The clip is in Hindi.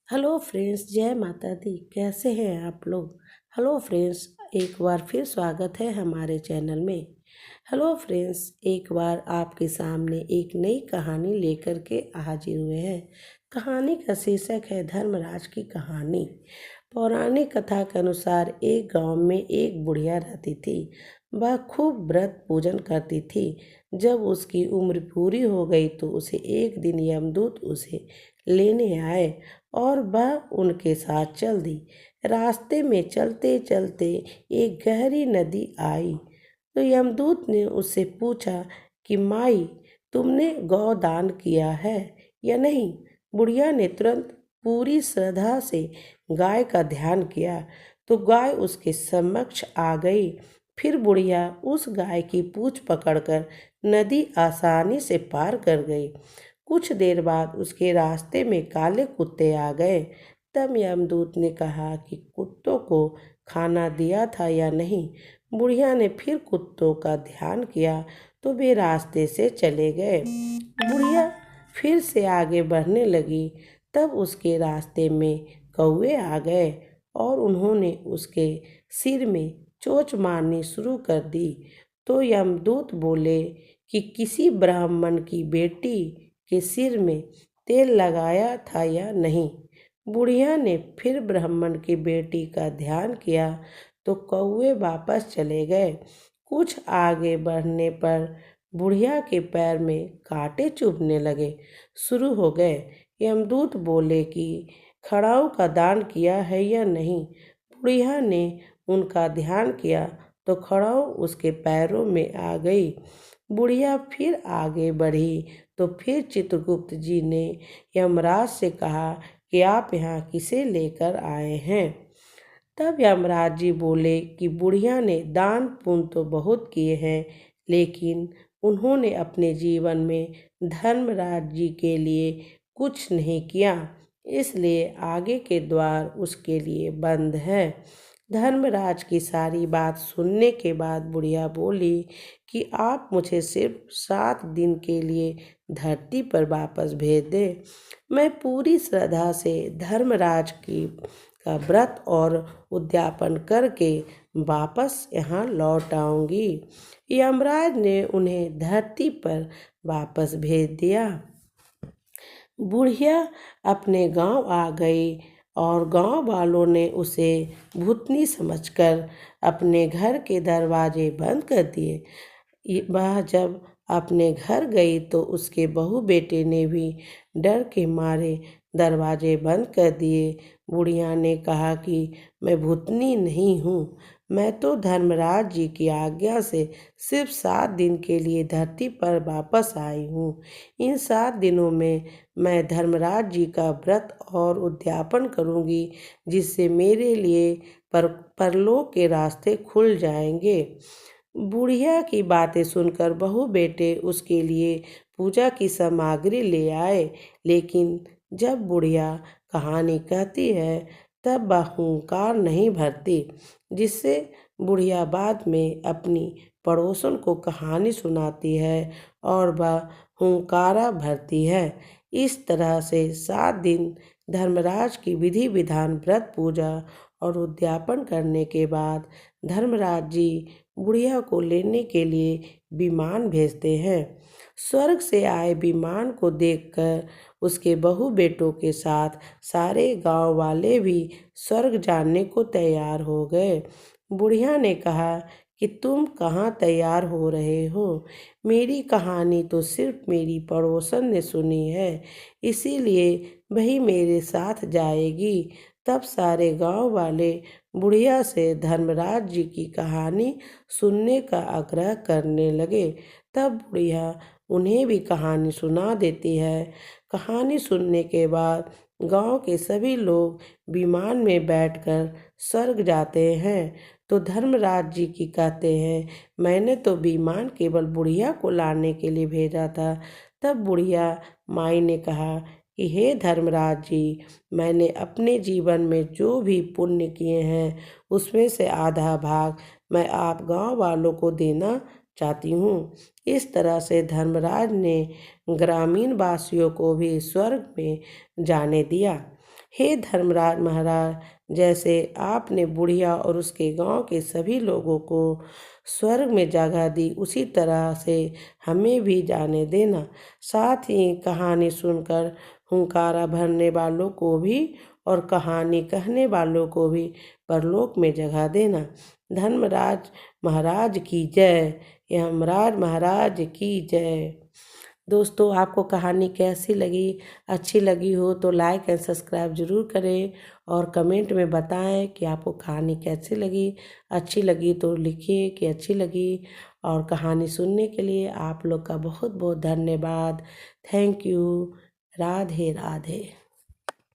हेलो फ्रेंड्स, जय माता दी। कैसे हैं आप लोग? हेलो फ्रेंड्स, एक बार फिर स्वागत है हमारे चैनल में। हेलो फ्रेंड्स, एक बार आपके सामने एक नई कहानी लेकर के हाजिर हुए हैं। कहानी का शीर्षक है धर्मराज की कहानी। पौराणिक कथा के अनुसार एक गांव में एक बुढ़िया रहती थी। वह खूब व्रत पूजन करती थी। जब उसकी उम्र पूरी हो गई तो उसे एक दिन यमदूत उसे लेने आए और वह उनके साथ चल दी। रास्ते में चलते चलते एक गहरी नदी आई तो यमदूत ने उससे पूछा कि माई, तुमने गौदान किया है या नहीं? बुढ़िया ने तुरंत पूरी श्रद्धा से गाय का ध्यान किया तो गाय उसके समक्ष आ गई। फिर बुढ़िया उस गाय की पूंछ पकड़कर नदी आसानी से पार कर गई। कुछ देर बाद उसके रास्ते में काले कुत्ते आ गए। तब यमदूत ने कहा कि कुत्तों को खाना दिया था या नहीं। बुढ़िया ने फिर कुत्तों का ध्यान किया तो वे रास्ते से चले गए। बुढ़िया फिर से आगे बढ़ने लगी। तब उसके रास्ते में कौवे आ गए और उन्होंने उसके सिर में चोंच मारनी शुरू कर दी। तो यमदूत बोले कि किसी ब्राह्मण की बेटी के सिर में तेल लगाया था या नहीं? बुढ़िया ने फिर ब्राह्मण की बेटी का ध्यान किया तो कौवे वापस चले गए। कुछ आगे बढ़ने पर बुढ़िया के पैर में कांटे चुभने लगे शुरू हो गए। यमदूत बोले कि खड़ाऊ का दान किया है या नहीं? बुढ़िया ने उनका ध्यान किया तो खड़ाऊ उसके पैरों में आ गई। बुढ़िया फिर आगे बढ़ी तो फिर चित्रगुप्त जी ने यमराज से कहा कि आप यहाँ किसे लेकर आए हैं? तब यमराज जी बोले कि बुढ़िया ने दान पुण्य तो बहुत किए हैं, लेकिन उन्होंने अपने जीवन में धर्मराज जी के लिए कुछ नहीं किया, इसलिए आगे के द्वार उसके लिए बंद है। धर्मराज की सारी बात सुनने के बाद बुढ़िया बोली कि आप मुझे सिर्फ 7 दिन के लिए धरती पर वापस भेज दें। मैं पूरी श्रद्धा से धर्मराज की का व्रत और उद्यापन करके वापस यहाँ लौट आऊँगी। यमराज ने उन्हें धरती पर वापस भेज दिया। बुढ़िया अपने गांव आ गई और गांव वालों ने उसे भूतनी समझकर अपने घर के दरवाजे बंद कर दिए। वह जब अपने घर गई तो उसके बहू बेटे ने भी डर के मारे दरवाजे बंद कर दिए। बुढ़िया ने कहा कि मैं भूतनी नहीं हूँ, मैं तो धर्मराज जी की आज्ञा से सिर्फ 7 दिन के लिए धरती पर वापस आई हूँ। इन 7 दिनों में मैं धर्मराज जी का व्रत और उद्यापन करूँगी, जिससे मेरे लिए परलोक के रास्ते खुल जाएंगे। बुढ़िया की बातें सुनकर बहू बेटे उसके लिए पूजा की सामग्री ले आए, लेकिन जब बुढ़िया कहानी कहती है तब वह हुंकार नहीं भरती, जिससे बुढ़िया बाद में अपनी पड़ोसन को कहानी सुनाती है और वह हुंकारा भरती है। इस तरह से 7 दिन धर्मराज की विधि विधान व्रत पूजा और उद्यापन करने के बाद धर्मराज जी बुढ़िया को लेने के लिए विमान भेजते हैं। स्वर्ग से आए विमान को देखकर उसके बहू बेटों के साथ सारे गांव वाले भी स्वर्ग जाने को तैयार हो गए। बुढ़िया ने कहा कि तुम कहाँ तैयार हो रहे हो? मेरी कहानी तो सिर्फ मेरी पड़ोसन ने सुनी है, इसीलिए वही मेरे साथ जाएगी। तब सारे गांव वाले बुढ़िया से धर्मराज जी की कहानी सुनने का आग्रह करने लगे। तब बुढ़िया उन्हें भी कहानी सुना देती है। कहानी सुनने के बाद गांव के सभी लोग विमान में बैठकर स्वर्ग जाते हैं। तो धर्मराज जी की कहते हैं, मैंने तो विमान केवल बुढ़िया को लाने के लिए भेजा था। तब बुढ़िया माई ने कहा कि हे धर्मराज जी, मैंने अपने जीवन में जो भी पुण्य किए हैं उसमें से आधा भाग मैं आप गांव वालों को देना चाहती हूँ। इस तरह से धर्मराज ने ग्रामीण वासियों को भी स्वर्ग में जाने दिया। हे धर्मराज महाराज, जैसे आपने बुढ़िया और उसके गांव के सभी लोगों को स्वर्ग में जगह दी, उसी तरह से हमें भी जाने देना। साथ ही कहानी सुनकर हुंकारा भरने वालों को भी और कहानी कहने वालों को भी परलोक में जगह देना। धर्मराज महाराज की जय। यमराज महाराज की जय। दोस्तों, आपको कहानी कैसी लगी? अच्छी लगी हो तो लाइक एंड सब्सक्राइब ज़रूर करें और कमेंट में बताएं कि आपको कहानी कैसी लगी। अच्छी लगी तो लिखिए कि अच्छी लगी। और कहानी सुनने के लिए आप लोग का बहुत बहुत धन्यवाद। Thank you. राधे राधे।